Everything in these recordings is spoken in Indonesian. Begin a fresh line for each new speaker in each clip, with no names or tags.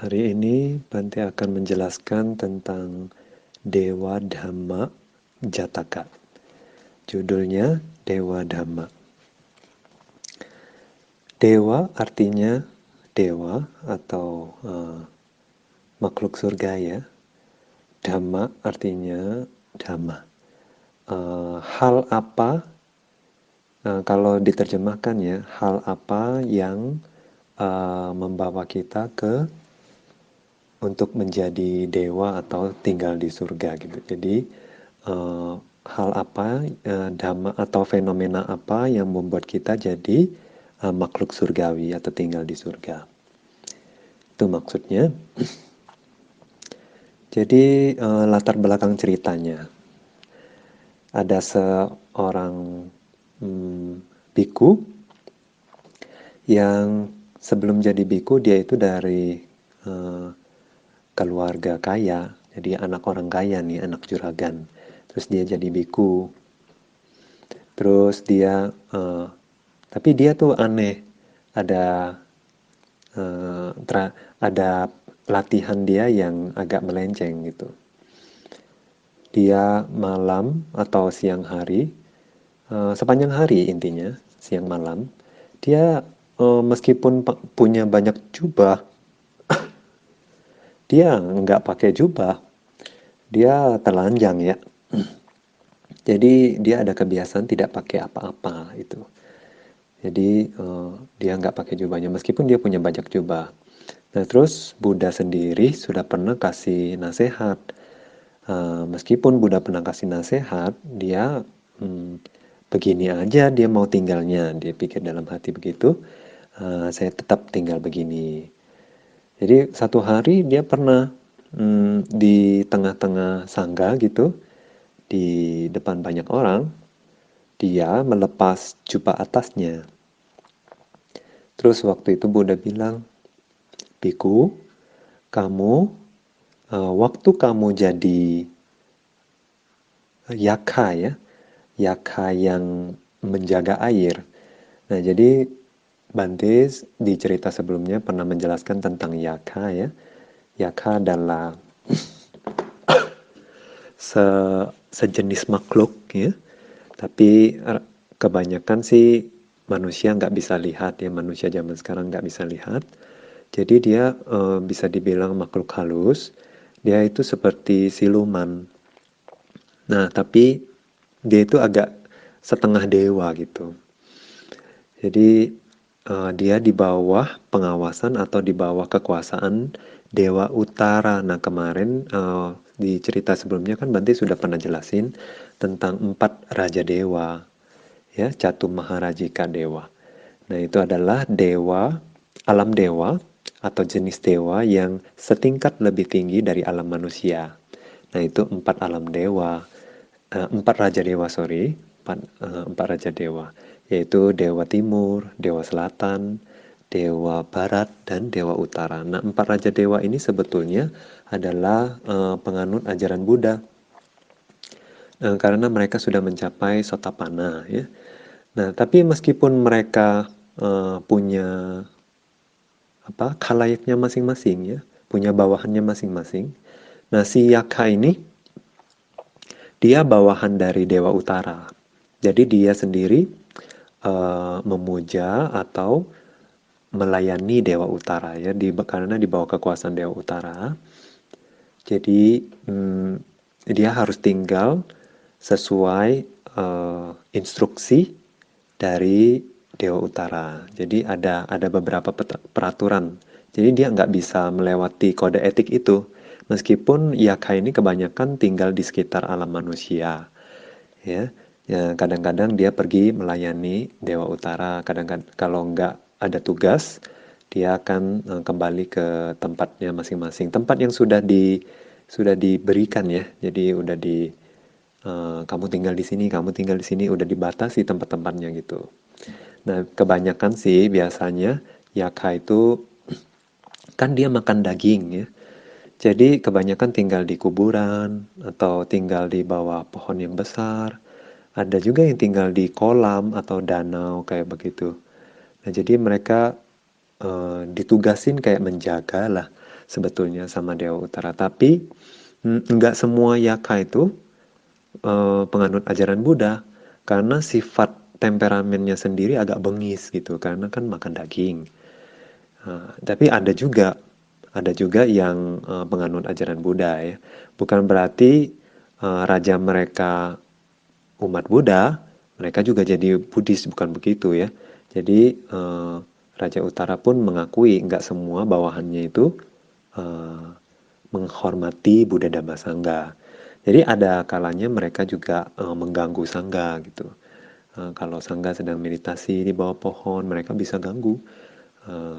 Hari ini Bante akan menjelaskan tentang Dewa Dhamma Jataka. Judulnya Dewa Dhamma. Dewa artinya dewa atau makhluk surga ya. Dhamma artinya dhamma. Hal apa, kalau diterjemahkan ya, hal apa yang membawa kita untuk menjadi dewa atau tinggal di surga gitu. Jadi hal apa, dhamma atau fenomena apa yang membuat kita jadi makhluk surgawi atau tinggal di surga. Itu maksudnya. Jadi latar belakang ceritanya. Ada seorang biku yang sebelum jadi biku dia itu dari keluarga kaya, jadi anak orang kaya nih, anak juragan. Terus dia jadi biku. Terus dia, tapi dia tuh aneh. Ada ada latihan dia yang agak melenceng gitu. Dia malam atau siang hari, sepanjang hari intinya, siang malam, dia meskipun punya banyak jubah, dia nggak pakai jubah, dia telanjang ya. Jadi dia ada kebiasaan tidak pakai apa-apa itu. Jadi dia nggak pakai jubahnya meskipun dia punya banyak jubah. Nah terus Buddha sendiri sudah pernah kasih nasihat. Meskipun Buddha pernah kasih nasihat, dia begini aja dia mau tinggalnya. Dia pikir dalam hati begitu, saya tetap tinggal begini. Jadi satu hari dia pernah di tengah-tengah sangga gitu, di depan banyak orang, dia melepas jubah atasnya. Terus waktu itu Buddha bilang, Biku, kamu waktu kamu jadi yaka ya, yaka yang menjaga air. Nah jadi Bante di cerita sebelumnya pernah menjelaskan tentang yaka ya. Yaka adalah sejenis makhluk ya, tapi kebanyakan sih manusia nggak bisa lihat ya, manusia zaman sekarang nggak bisa lihat. Jadi dia bisa dibilang makhluk halus. Dia itu seperti siluman. Nah tapi dia itu agak setengah dewa gitu. Jadi dia di bawah pengawasan atau di bawah kekuasaan Dewa Utara. Nah kemarin di cerita sebelumnya kan Bante sudah pernah jelasin tentang 4 Raja Dewa, ya, Catum Maharajika Dewa. Nah itu adalah dewa, alam dewa atau jenis dewa yang setingkat lebih tinggi dari alam manusia. Nah itu 4 alam dewa, 4 Raja Dewa sorry, 4 Raja Dewa, yaitu Dewa Timur, Dewa Selatan, Dewa Barat, dan Dewa Utara. Nah, 4 Raja Dewa ini sebetulnya adalah penganut ajaran Buddha. Karena mereka sudah mencapai Sotapanna ya. Nah, tapi meskipun mereka punya khalayaknya masing-masing ya, punya bawahannya masing-masing. Nah, si Yaka ini dia bawahan dari Dewa Utara. Jadi dia sendiri memuja atau melayani Dewa Utara ya, karena di bawah kekuasaan Dewa Utara. Jadi dia harus tinggal sesuai instruksi dari Dewa Utara. Jadi ada beberapa peraturan. Jadi dia nggak bisa melewati kode etik itu. Meskipun Yaka ini kebanyakan tinggal di sekitar alam manusia. Ya, kadang-kadang dia pergi melayani Dewa Utara. Kadang-kadang kalau nggak ada tugas, dia akan kembali ke tempatnya masing-masing. Tempat yang sudah diberikan ya. Jadi udah kamu tinggal di sini, kamu tinggal di sini, udah dibatasi tempat-tempatnya gitu. Nah, kebanyakan sih biasanya Yaka itu kan dia makan daging ya. Jadi kebanyakan tinggal di kuburan atau tinggal di bawah pohon yang besar. Ada juga yang tinggal di kolam atau danau kayak begitu. Nah, jadi mereka ditugasin kayak menjaga lah sebetulnya sama Dewa Utara. Tapi nggak semua Yaka itu penganut ajaran Buddha, karena sifat temperamennya sendiri agak bengis gitu, karena kan makan daging. Tapi ada juga yang penganut ajaran Buddha ya. Bukan berarti raja mereka umat Buddha, mereka juga jadi Buddhis, bukan begitu ya. Jadi Raja Utara pun mengakui nggak semua bawahannya itu eh, menghormati Buddha Dhamma Sangha. Jadi ada kalanya mereka juga mengganggu Sangha gitu. Kalau Sangha sedang meditasi di bawah pohon, mereka bisa ganggu.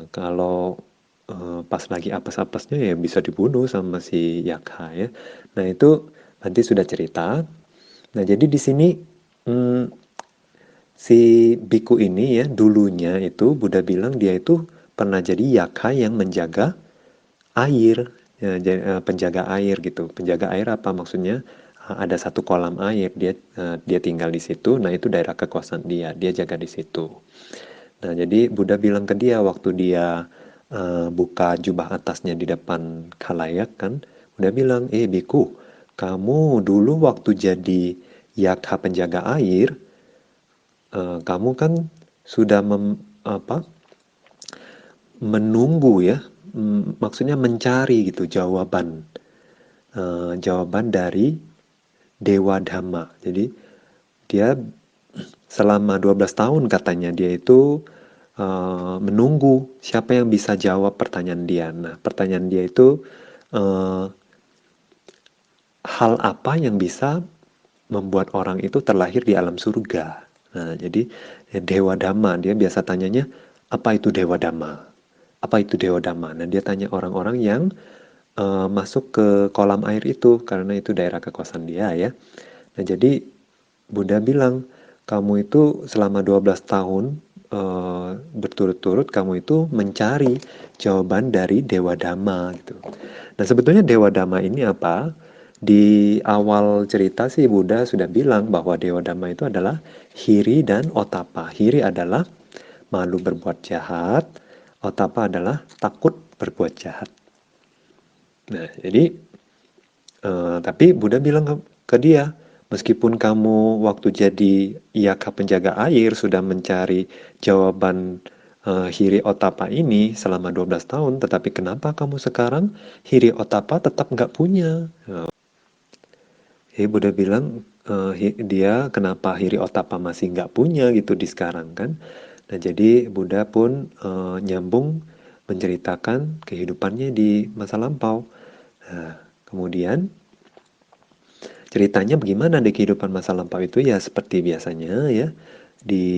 Kalau pas lagi apes-apesnya ya bisa dibunuh sama si Yaka ya. Nah itu nanti sudah cerita. Nah jadi di sini si biku ini ya dulunya itu Buddha bilang dia itu pernah jadi Yaka yang menjaga air, ya, penjaga air gitu. Penjaga air apa maksudnya? Ada satu kolam air, dia tinggal di situ. Nah itu daerah kekuasaan dia jaga di situ. Nah jadi Buddha bilang ke dia waktu dia buka jubah atasnya di depan khalayak kan, Buddha bilang, biku, kamu dulu waktu jadi Yaka penjaga air, kamu kan sudah menunggu ya, maksudnya mencari gitu jawaban dari Dewa Dhamma. Jadi dia selama 12 tahun katanya dia itu menunggu siapa yang bisa jawab pertanyaan dia. Nah, pertanyaan dia itu hal apa yang bisa membuat orang itu terlahir di alam surga. Nah, jadi Dewa Dhamma, dia biasa tanyanya, apa itu Dewa Dhamma? Apa itu Dewa Dhamma? Nah, dia tanya orang-orang yang masuk ke kolam air itu, karena itu daerah kekuasaan dia ya. Nah, jadi Buddha bilang, kamu itu selama 12 tahun berturut-turut kamu itu mencari jawaban dari Dewa Dhamma gitu. Nah, sebetulnya Dewa Dhamma ini apa? Di awal cerita sih Buddha sudah bilang bahwa Dewa Dhamma itu adalah Hiri dan Otapa. Hiri adalah malu berbuat jahat, Otapa adalah takut berbuat jahat. Nah, jadi tapi Buddha bilang ke dia, meskipun kamu waktu jadi Yaka penjaga air sudah mencari jawaban Hiri Otapa ini selama 12 tahun, tetapi kenapa kamu sekarang Hiri Otapa tetap nggak punya? Buddha bilang dia kenapa Hiri Otapa masih nggak punya gitu di sekarang kan? Nah jadi Buddha pun nyambung menceritakan kehidupannya di masa lampau. Nah, kemudian ceritanya bagaimana di kehidupan masa lampau itu ya seperti biasanya ya.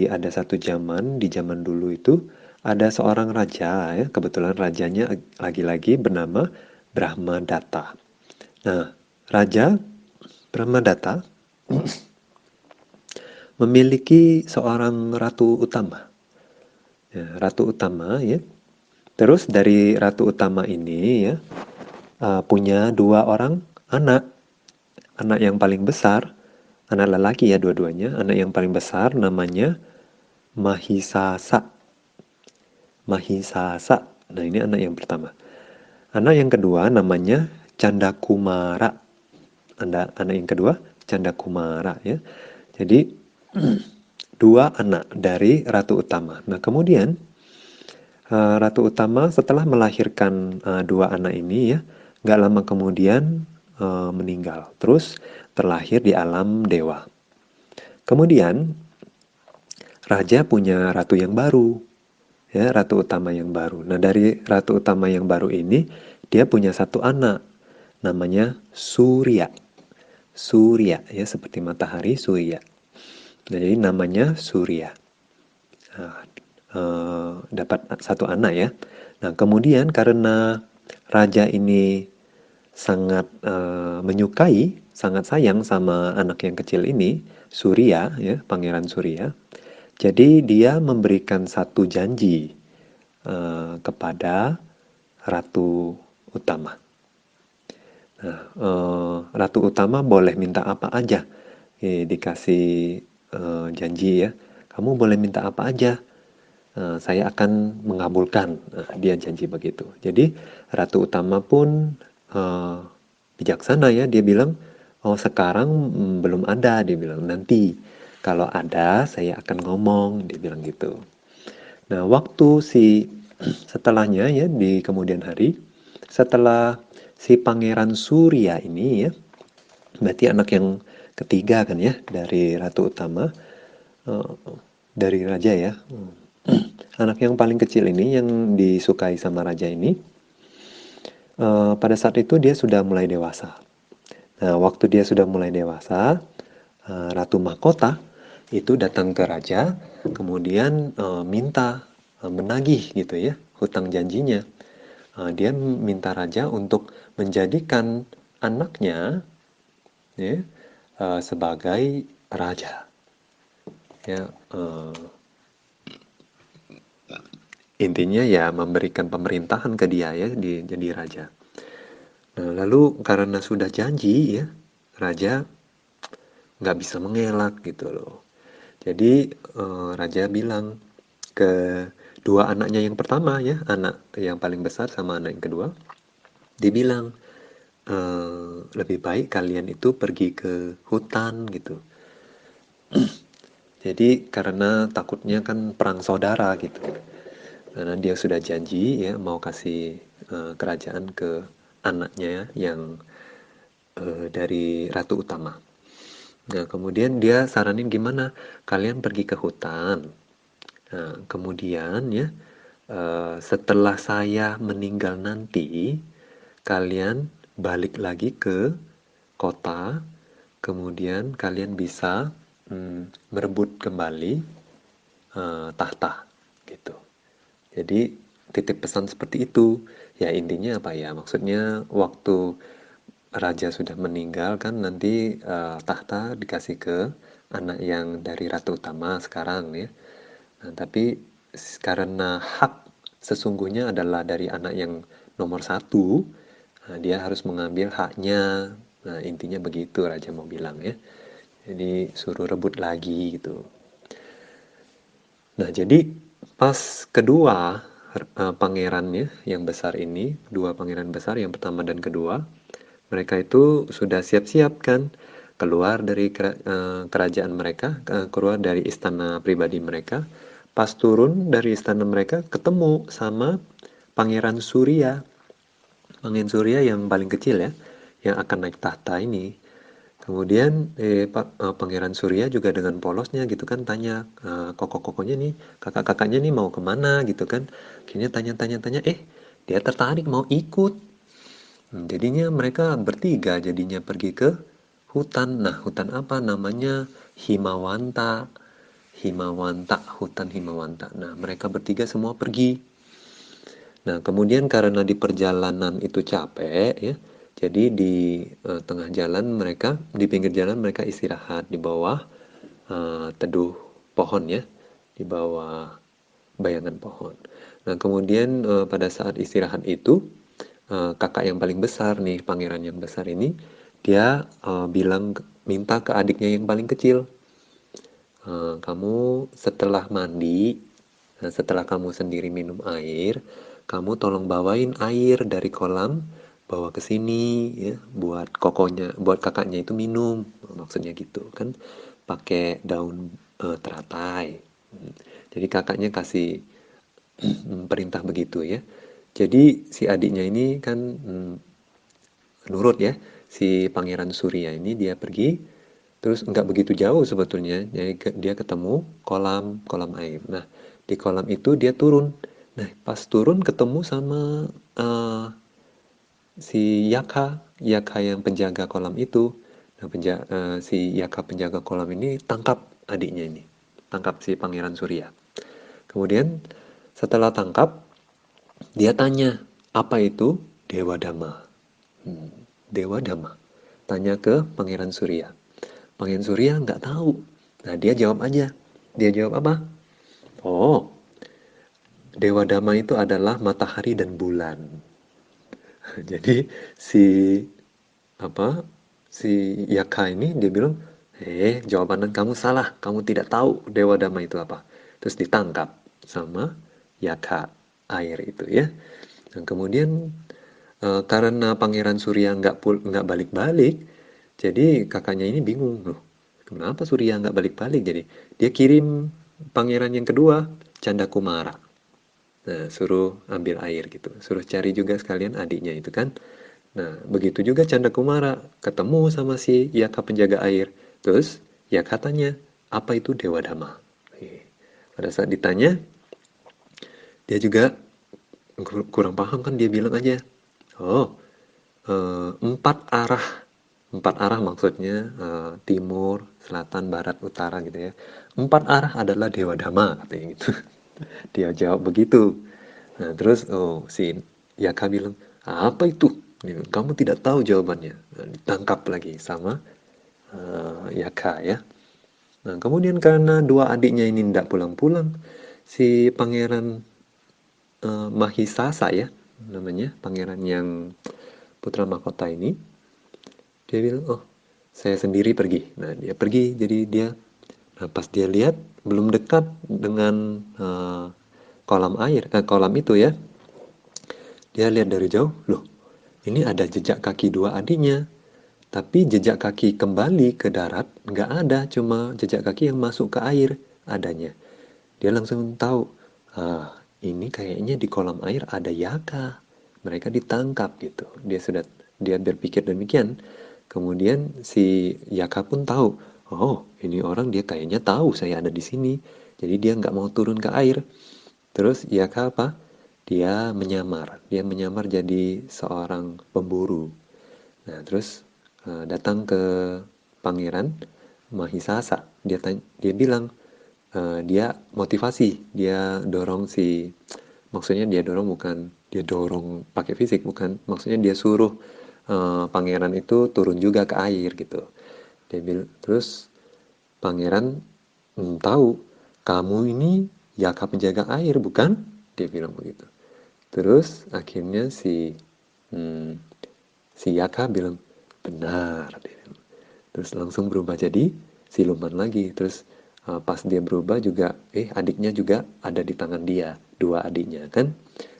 Ada satu zaman, di zaman dulu itu ada seorang raja ya, kebetulan rajanya lagi-lagi bernama Brahmadatta. Nah, Raja Brahmadatta memiliki seorang ratu utama. Ya, ratu utama ya. Terus dari ratu utama ini ya punya dua orang anak. Anak yang paling besar, anak lelaki ya dua-duanya. Anak yang paling besar namanya Mahisasa. Mahisasa. Nah ini anak yang pertama. Anak yang kedua namanya Candakumara. Anak yang kedua Candakumara ya. Jadi dua anak dari ratu utama. Nah kemudian ratu utama setelah melahirkan dua anak ini ya, nggak lama kemudian meninggal. Terus terlahir di alam dewa. Kemudian raja punya ratu yang baru, ya ratu utama yang baru. Nah dari ratu utama yang baru ini dia punya satu anak, namanya Surya. Surya ya seperti matahari Surya. Nah, jadi namanya Surya. Nah, dapat satu anak ya. Nah kemudian karena raja ini sangat menyukai, sangat sayang sama anak yang kecil ini, Surya ya, Pangeran Surya. Jadi dia memberikan satu janji kepada Ratu Utama. Nah, Ratu Utama boleh minta apa aja, dikasih janji ya. Kamu boleh minta apa aja. saya akan mengabulkan. Dia janji begitu. Jadi Ratu Utama pun uh, bijaksana ya, dia bilang, oh sekarang belum ada, dia bilang nanti kalau ada saya akan ngomong, dia bilang gitu. Nah waktu setelahnya ya di kemudian hari, setelah si Pangeran Surya ini ya, berarti anak yang ketiga kan ya dari Ratu Utama, eh, dari raja ya. Anak yang paling kecil ini yang disukai sama raja ini, pada saat itu dia sudah mulai dewasa. Nah, waktu dia sudah mulai dewasa, Ratu Mahkota itu datang ke raja, kemudian minta menagih gitu ya, hutang janjinya. Dia minta raja untuk menjadikan anaknya ya, sebagai raja. Ya, intinya ya memberikan pemerintahan ke dia ya, jadi raja. Nah, lalu karena sudah janji ya, raja nggak bisa mengelak gitu loh. Jadi raja bilang ke dua anaknya yang pertama ya, anak yang paling besar sama anak yang kedua, dia bilang lebih baik kalian itu pergi ke hutan gitu. Jadi karena takutnya kan perang saudara gitu. Karena dia sudah janji ya mau kasih kerajaan ke anaknya yang dari Ratu Utama. Nah, kemudian dia saranin gimana? Kalian pergi ke hutan. Nah, kemudian ya, setelah saya meninggal nanti, kalian balik lagi ke kota, kemudian kalian bisa merebut kembali tahta, gitu. Jadi titip pesan seperti itu. Ya intinya apa ya? Maksudnya waktu raja sudah meninggal kan nanti tahta dikasih ke anak yang dari Ratu Utama sekarang ya. Nah, tapi karena hak sesungguhnya adalah dari anak yang nomor satu, nah, dia harus mengambil haknya. Nah, intinya begitu raja mau bilang ya. Jadi suruh rebut lagi gitu. Nah, jadi pas kedua pangerannya yang besar ini, dua pangeran besar yang pertama dan kedua, mereka itu sudah siap-siap kan keluar dari kerajaan mereka, keluar dari istana pribadi mereka. Pas turun dari istana mereka ketemu sama Pangeran Surya, Pangeran Surya yang paling kecil ya, yang akan naik tahta ini. Kemudian Pangeran Surya juga dengan polosnya gitu kan tanya koko-kokonya nih, kakak-kakaknya nih mau kemana gitu kan. Akhirnya tanya-tanya-tanya, dia tertarik mau ikut. Jadinya mereka bertiga jadinya pergi ke hutan. Nah, hutan apa namanya? Himawanta. Himawanta, hutan Himawanta. Nah, mereka bertiga semua pergi. Nah, kemudian karena di perjalanan itu capek ya, jadi di tengah jalan mereka, di pinggir jalan mereka istirahat di bawah teduh pohon ya, di bawah bayangan pohon. Nah, kemudian pada saat istirahat itu, kakak yang paling besar nih, pangeran yang besar ini, dia minta ke adiknya yang paling kecil, kamu setelah mandi, setelah kamu sendiri minum air, kamu tolong bawain air dari kolam, bawa ke sini ya, buat kokonya, buat kakaknya itu minum, maksudnya gitu kan, pakai daun teratai. Jadi kakaknya kasih perintah begitu ya. Jadi si adiknya ini kan nurut ya, si Pangeran Surya ini dia pergi, terus nggak begitu jauh sebetulnya, jadi dia ketemu kolam kolam air. Nah di kolam itu dia turun. Nah pas turun ketemu sama eh, si Yaka yang penjaga kolam itu. Nah si Yaka penjaga kolam ini tangkap adiknya ini, tangkap si Pangeran Surya. Kemudian setelah tangkap, dia tanya, apa itu Dewa Dama? Hmm, Dewa Dama. Tanya ke Pangeran Surya. Pangeran Surya nggak tahu. Nah, dia jawab aja. Dia jawab apa? Oh, Dewa Dama itu adalah matahari dan bulan. Jadi si apa? Si Yaka ini dia bilang, jawaban kamu salah. Kamu tidak tahu Dewa Dama itu apa. Terus ditangkap. sama Yaka, air itu ya. Nah, kemudian karena Pangeran Surya nggak balik-balik, jadi kakaknya ini bingung loh. Kenapa Surya nggak balik-balik? Jadi dia kirim pangeran yang kedua, Canda Kumara. Nah, suruh ambil air gitu. Suruh cari juga sekalian adiknya itu kan. Nah, begitu juga Canda Kumara ketemu sama si Yaka penjaga air. Terus Yaka tanya, apa itu Dewa Dhamma? Pada saat ditanya, dia juga kurang paham kan, dia bilang aja, oh, empat arah. Empat arah maksudnya timur, selatan, barat, utara gitu ya. Empat arah adalah Dewa Dhamma katanya gitu. Dia jawab begitu. Nah, terus si Yaka bilang, apa itu? Kamu tidak tahu jawabannya. Nah, ditangkap lagi sama Yaka ya. Nah, kemudian karena dua adiknya ini tidak pulang-pulang, si pangeran Mahisasa ya, namanya pangeran yang putra mahkota ini, dia bilang, oh, saya sendiri pergi. Nah, dia pergi, jadi dia, nah, pas dia lihat, belum dekat dengan kolam itu ya, dia lihat dari jauh, loh, ini ada jejak kaki dua adiknya. Tapi jejak kaki kembali ke darat, nggak ada, cuma jejak kaki yang masuk ke air adanya. Dia langsung tahu, ah, ini kayaknya di kolam air ada Yaka. Mereka ditangkap gitu. Dia berpikir demikian. Kemudian si Yaka pun tahu, oh, ini orang dia kayaknya tahu saya ada di sini. Jadi dia nggak mau turun ke air. Terus Yaka apa? Dia menyamar. Dia menyamar jadi seorang pemburu. Nah, terus datang ke Pangeran Mahisasa. Dia bilang, dia motivasi, dia dorong maksudnya dia dorong bukan dia dorong pakai fisik, bukan, maksudnya dia suruh pangeran itu turun juga ke air gitu. Terus pangeran tahu kamu ini Yaka penjaga air bukan? Dia bilang begitu. Terus akhirnya hmm, si Yaka bilang benar. Terus langsung berubah jadi siluman lagi. Terus pas dia berubah juga, adiknya juga ada di tangan dia, dua adiknya kan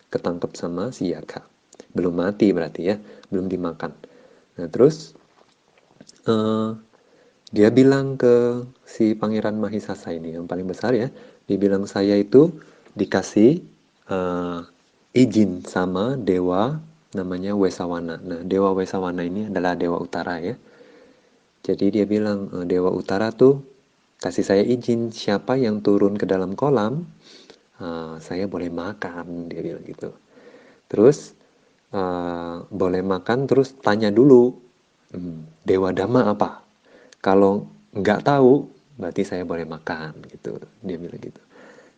ketangkep sama si Yaka. Belum mati berarti ya, belum dimakan. Nah terus eh, dia bilang ke si Pangeran Mahisasa ini yang paling besar ya, dia bilang saya itu dikasih eh, izin sama dewa namanya Wesawana. Nah dewa Wesawana ini adalah dewa utara ya. Jadi dia bilang, Dewa Utara tuh kasih saya izin siapa yang turun ke dalam kolam, saya boleh makan, dia bilang gitu. Terus boleh makan, terus tanya dulu, Dewa Dhamma apa? Kalau nggak tahu, berarti saya boleh makan, gitu. Dia bilang gitu.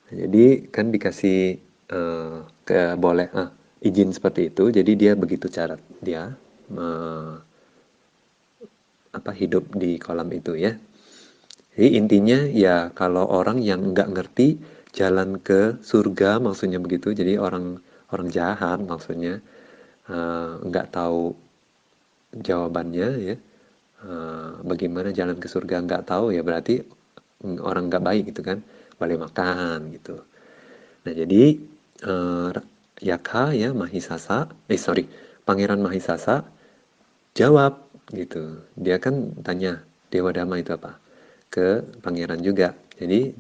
Nah, jadi kan dikasih boleh izin seperti itu, jadi dia begitu cara dia uh, hidup di kolam itu ya. Jadi intinya ya kalau orang yang nggak ngerti jalan ke surga maksudnya begitu, jadi orang orang jahat maksudnya nggak tahu jawabannya ya, bagaimana jalan ke surga nggak tahu ya berarti orang nggak baik gitu kan, boleh makan gitu. Nah jadi uh, Yaka ya Mahisasa, Pangeran Mahisasa jawab gitu. Dia kan tanya Dewa Dhamma itu apa? Ke pangeran juga. Jadi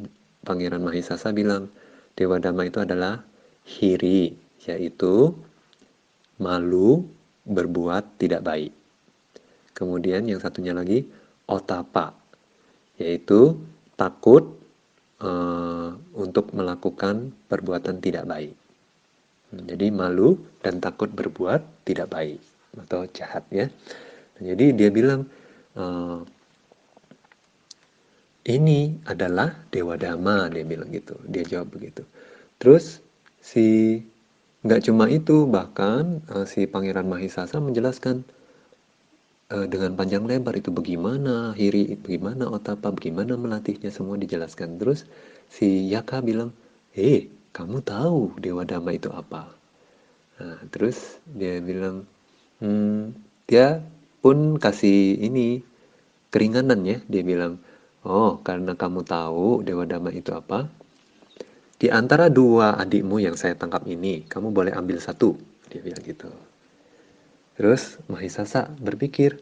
Pangeran Mahisasa bilang Dewa Dhamma itu adalah hiri, yaitu malu berbuat tidak baik. Kemudian yang satunya lagi otapa, yaitu takut untuk melakukan perbuatan tidak baik. Jadi malu dan takut berbuat tidak baik atau jahat ya. Jadi dia bilang uh, ini adalah Dewa Dhamma, dia bilang gitu. Dia jawab begitu. Terus si nggak cuma itu, bahkan si Pangeran Mahisasa menjelaskan dengan panjang lebar itu bagaimana Hiri, bagaimana Otapa, bagaimana melatihnya, semua dijelaskan. Terus si Yaka bilang, kamu tahu Dewa Dhamma itu apa? Nah, terus dia bilang, dia pun kasih ini keringanan ya. Dia bilang, oh karena kamu tahu Dewa Dhamma itu apa, Di antara dua adikmu yang saya tangkap ini, kamu boleh ambil satu. Dia bilang gitu. Terus Mahisasa berpikir,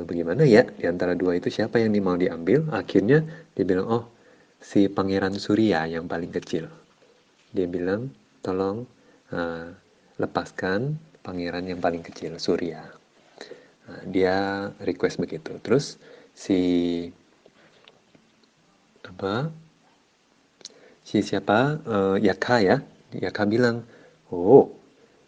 bagaimana ya di antara dua itu siapa yang mau diambil? Akhirnya dia bilang, oh si Pangeran Surya yang paling kecil. Dia bilang, tolong eh, lepaskan pangeran yang paling kecil, Surya. Nah, dia request begitu. Terus si apa si siapa Yaka ya, Yaka bilang, oh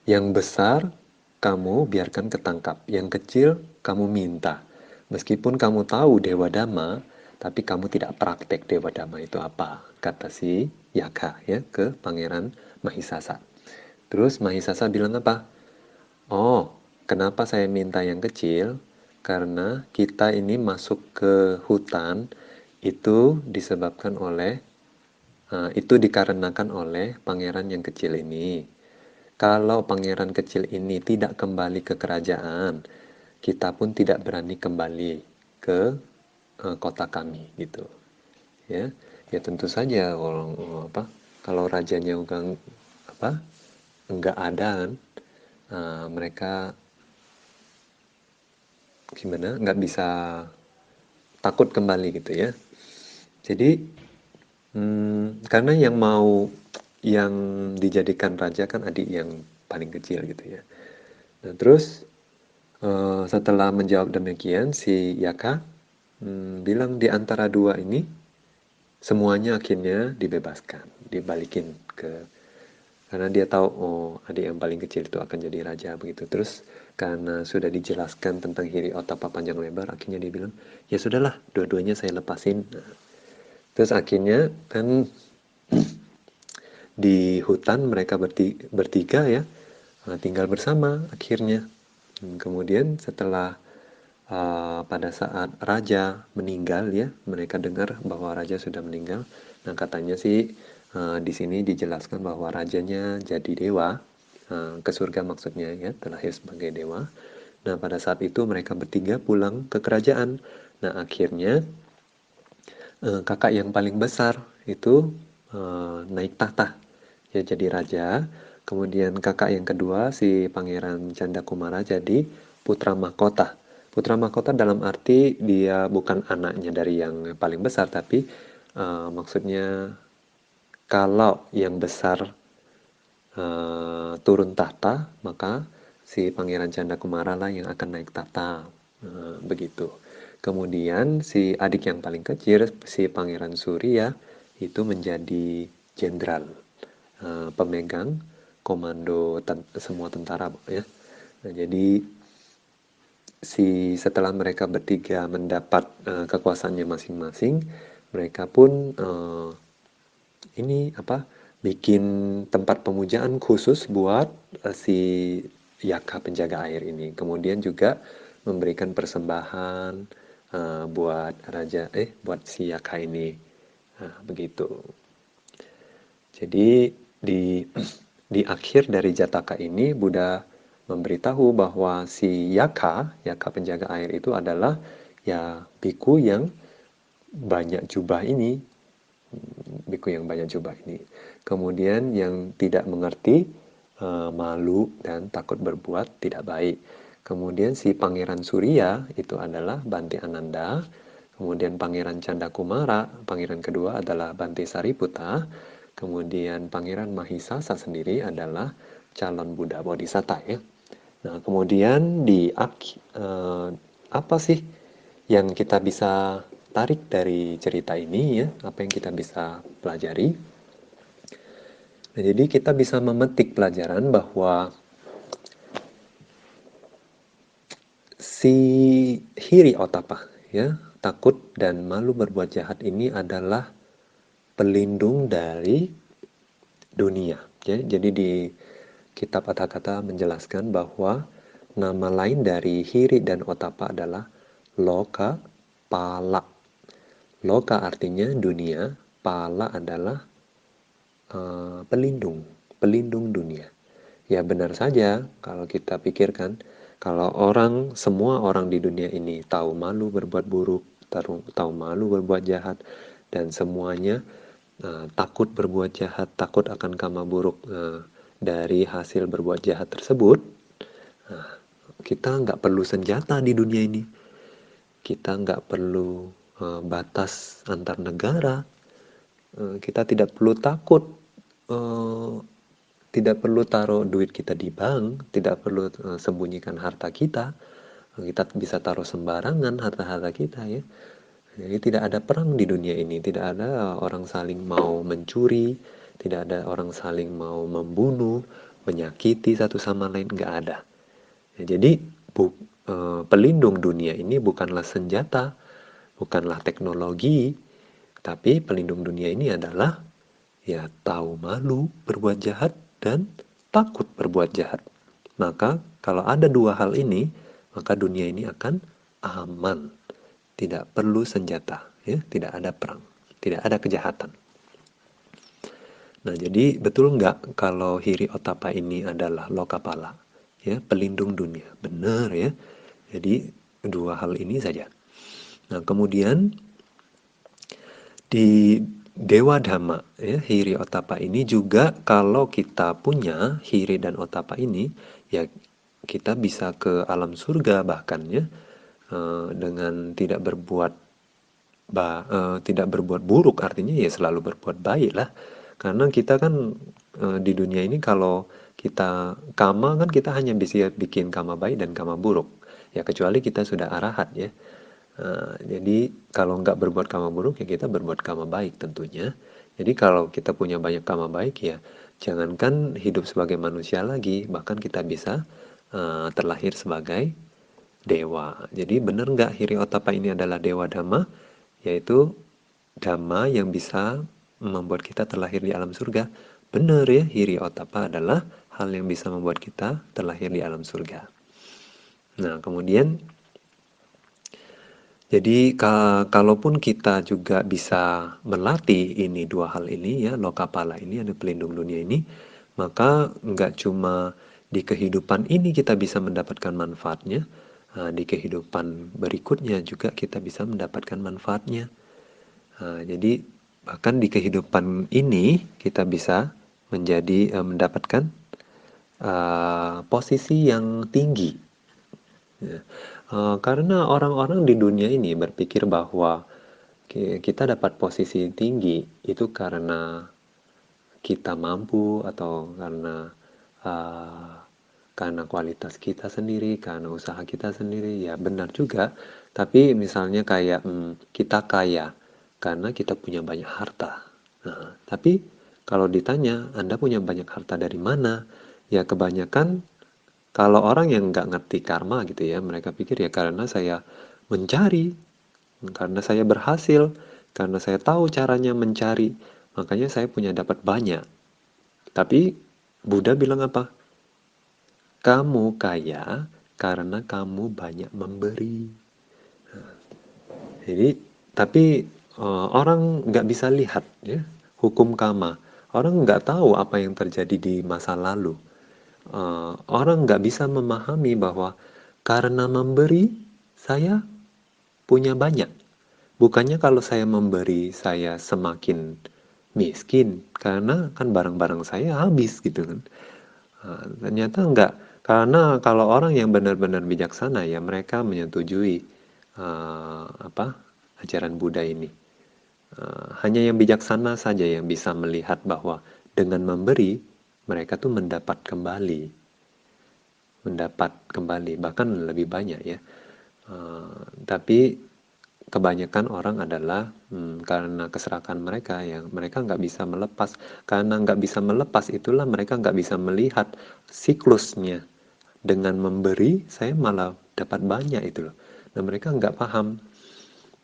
yang besar kamu biarkan ketangkap, yang kecil kamu minta, meskipun kamu tahu Dewa Dhamma tapi kamu tidak praktek Dewa Dhamma itu apa, kata si Yaka ya ke Pangeran Mahisasa. Terus Mahisasa bilang apa? Oh, kenapa saya minta yang kecil? Karena kita ini masuk ke hutan itu disebabkan oleh itu dikarenakan oleh pangeran yang kecil ini. Kalau pangeran kecil ini tidak kembali ke kerajaan, kita pun tidak berani kembali ke kota kami gitu. Ya, ya tentu saja orang apa kalau rajanya udah apa enggak ada kan, mereka gimana nggak bisa takut kembali gitu ya. Jadi karena yang mau yang dijadikan raja kan adik yang paling kecil gitu ya. Nah, terus setelah menjawab demikian, si Yaka bilang di antara dua ini semuanya akhirnya dibebaskan, dibalikin ke karena dia tahu oh adik yang paling kecil itu akan jadi raja begitu. Terus karena sudah dijelaskan tentang Hiri Otapa panjang lebar, akhirnya dia bilang ya sudahlah, dua-duanya saya lepasin. Nah, terus akhirnya kan di hutan mereka bertiga ya tinggal bersama akhirnya. Kemudian setelah pada saat raja meninggal ya, mereka dengar bahwa raja sudah meninggal. Nah katanya sih di sini dijelaskan bahwa rajanya jadi dewa, ke surga maksudnya ya, terlahir sebagai dewa. Nah pada saat itu mereka bertiga pulang ke kerajaan. Nah akhirnya kakak yang paling besar itu naik tahta ya jadi raja. Kemudian kakak yang kedua si Pangeran Candakumara jadi putra mahkota. Putra mahkota dalam arti dia bukan anaknya dari yang paling besar, tapi maksudnya kalau yang besar turun tahta, maka si Pangeran Candakumara lah yang akan naik tahta. Begitu. Kemudian si adik yang paling kecil, si Pangeran Surya, itu menjadi jenderal, pemegang komando semua tentara ya. Nah, jadi setelah mereka bertiga mendapat kekuasaannya masing-masing, mereka pun ini apa bikin tempat pemujaan khusus buat si Yaka penjaga air ini. Kemudian juga memberikan persembahan buat buat si Yaka ini. Nah, begitu. Jadi di di akhir dari Jataka ini Buddha memberitahu bahwa si Yaka, Yaka penjaga air itu adalah ya biku yang banyak jubah ini, biku yang banyak jubah ini. Kemudian yang tidak mengerti, malu dan takut berbuat tidak baik. Kemudian si Pangeran Surya itu adalah Bante Ananda. Kemudian Pangeran Candakumara, pangeran kedua adalah Bante Sariputta. Kemudian Pangeran Mahisasa sendiri adalah calon Buddha Bodhisatta ya. Nah, kemudian apa sih yang kita bisa tarik dari cerita ini ya? Apa yang kita bisa pelajari? Nah, jadi kita bisa memetik pelajaran bahwa si Hiri Otapa ya, takut dan malu berbuat jahat ini adalah pelindung dari dunia. Ya. Jadi di kitab kata-kata menjelaskan bahwa nama lain dari Hiri dan Otapa adalah Loka Pala. Loka artinya dunia, Pala adalah pelindung, pelindung dunia. Ya benar saja kalau kita pikirkan, kalau semua orang di dunia ini tahu malu berbuat buruk, tahu malu berbuat jahat, dan semuanya takut berbuat jahat, takut akan karma buruk dari hasil berbuat jahat tersebut, kita nggak perlu senjata di dunia ini. Kita nggak perlu batas antar negara. Kita tidak perlu takut, eh, tidak perlu taruh duit kita di bank, tidak perlu sembunyikan harta kita. Kita bisa taruh sembarangan harta-harta kita ya. Jadi tidak ada perang di dunia ini, tidak ada orang saling mau mencuri, tidak ada orang saling mau membunuh, menyakiti satu sama lain, nggak ada. Ya, jadi pelindung dunia ini bukanlah senjata, bukanlah teknologi, tapi pelindung dunia ini adalah ya tahu malu berbuat jahat dan takut berbuat jahat. Maka kalau ada dua hal ini, maka dunia ini akan aman. Tidak perlu senjata, ya, tidak ada perang, tidak ada kejahatan. Nah, jadi betul nggak kalau Hiri Otapa ini adalah Lokapala, ya, pelindung dunia? Benar ya. Jadi dua hal ini saja. Nah, kemudian di Dewa Dhamma, ya, Hiri Otapa ini juga kalau kita punya Hiri dan Otapa ini, ya kita bisa ke alam surga bahkan ya, dengan tidak berbuat buruk, artinya ya selalu berbuat baik lah. Karena kita kan di dunia ini kalau kita kama kan kita hanya bisa bikin kama baik dan kama buruk. Ya kecuali kita sudah arahat ya. Jadi kalau nggak berbuat kama buruk ya kita berbuat kama baik tentunya. Jadi kalau kita punya banyak kama baik ya jangankan hidup sebagai manusia lagi, bahkan kita bisa terlahir sebagai dewa. Jadi benar nggak Hiri Otapa ini adalah dewa Dhamma? Yaitu Dhamma yang bisa membuat kita terlahir di alam surga. Benar ya, Hiri Otapa adalah hal yang bisa membuat kita terlahir di alam surga. Nah, kemudian jadi kalaupun kita juga bisa melatih ini dua hal ini ya, Lokapala ini ada pelindung dunia ini, maka nggak cuma di kehidupan ini kita bisa mendapatkan manfaatnya, di kehidupan berikutnya juga kita bisa mendapatkan manfaatnya. Jadi bahkan di kehidupan ini kita bisa mendapatkan posisi yang tinggi. Ya. Karena orang-orang di dunia ini berpikir bahwa kita dapat posisi tinggi itu karena kita mampu atau uh, karena kualitas kita sendiri, karena usaha kita sendiri. Ya benar juga. Tapi misalnya kayak kita kaya karena kita punya banyak harta. Nah, tapi kalau ditanya Anda punya banyak harta dari mana? Ya kebanyakan kalau orang yang nggak ngerti karma gitu ya, mereka pikir ya karena saya mencari, karena saya berhasil, karena saya tahu caranya mencari, makanya saya punya dapat banyak. Tapi Buddha bilang apa? Kamu kaya karena kamu banyak memberi. Jadi, tapi orang nggak bisa lihat ya hukum karma. Orang nggak tahu apa yang terjadi di masa lalu. Orang nggak bisa memahami bahwa karena memberi saya punya banyak. Bukannya kalau saya memberi saya semakin miskin karena kan barang-barang saya habis gitu kan. Ternyata enggak. Karena kalau orang yang benar-benar bijaksana ya mereka menyetujui ajaran Buddha ini. Hanya yang bijaksana saja yang bisa melihat bahwa dengan memberi mereka tuh mendapat kembali bahkan lebih banyak ya. Tapi kebanyakan orang adalah karena keserakan mereka yang mereka nggak bisa melepas, karena nggak bisa melepas itulah mereka nggak bisa melihat siklusnya. Dengan memberi saya malah dapat banyak itu loh, nah mereka nggak paham.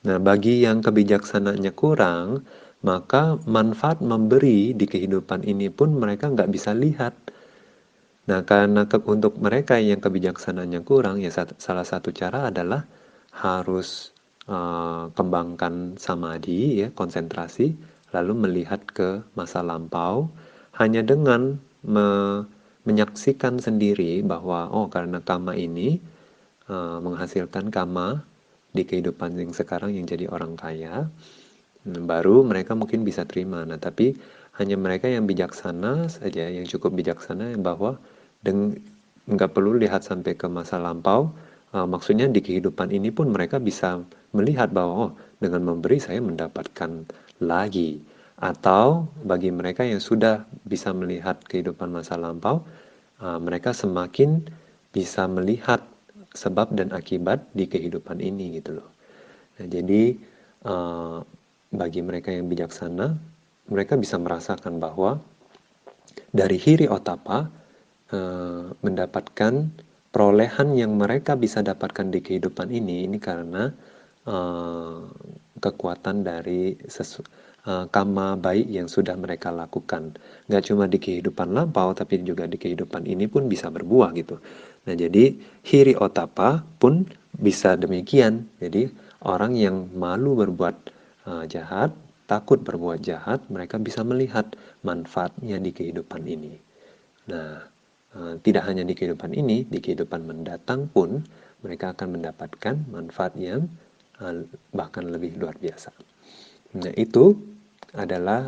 Nah bagi yang kebijaksanaannya kurang, maka manfaat memberi di kehidupan ini pun mereka nggak bisa lihat. Nah, karena untuk mereka yang kebijaksanaannya kurang, ya salah satu cara adalah harus kembangkan samadhi, ya, konsentrasi, lalu melihat ke masa lampau, hanya dengan menyaksikan sendiri bahwa, oh karena karma ini menghasilkan karma di kehidupan yang sekarang yang jadi orang kaya, Baru mereka mungkin bisa terima. Nah, tapi hanya mereka yang bijaksana saja, yang cukup bijaksana bahwa nggak perlu lihat sampai ke masa lampau. Maksudnya di kehidupan ini pun mereka bisa melihat bahwa oh, dengan memberi saya mendapatkan lagi. Atau bagi mereka yang sudah bisa melihat kehidupan masa lampau, mereka semakin bisa melihat sebab dan akibat di kehidupan ini gitu loh. Nah, jadi uh, bagi mereka yang bijaksana, mereka bisa merasakan bahwa dari hiri otapa mendapatkan perolehan yang mereka bisa dapatkan di kehidupan ini karena uh, kekuatan dari karma baik yang sudah mereka lakukan. Nggak cuma di kehidupan lampau, tapi juga di kehidupan ini pun bisa berbuah gitu. Nah, jadi hiri otapa pun bisa demikian. Jadi orang yang malu berbuat jahat, takut berbuat jahat, mereka bisa melihat manfaatnya di kehidupan ini. Nah, tidak hanya di kehidupan ini, di kehidupan mendatang pun mereka akan mendapatkan manfaat yang bahkan lebih luar biasa. Nah, itu adalah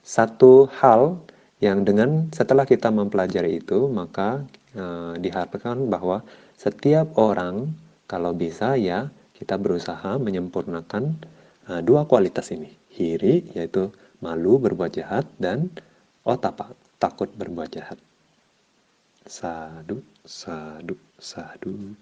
satu hal yang dengan setelah kita mempelajari itu, maka diharapkan bahwa setiap orang kalau bisa ya kita berusaha menyempurnakan dua kualitas ini. Hiri yaitu malu berbuat jahat dan otapa takut berbuat jahat. Sadu, sadu, sadu.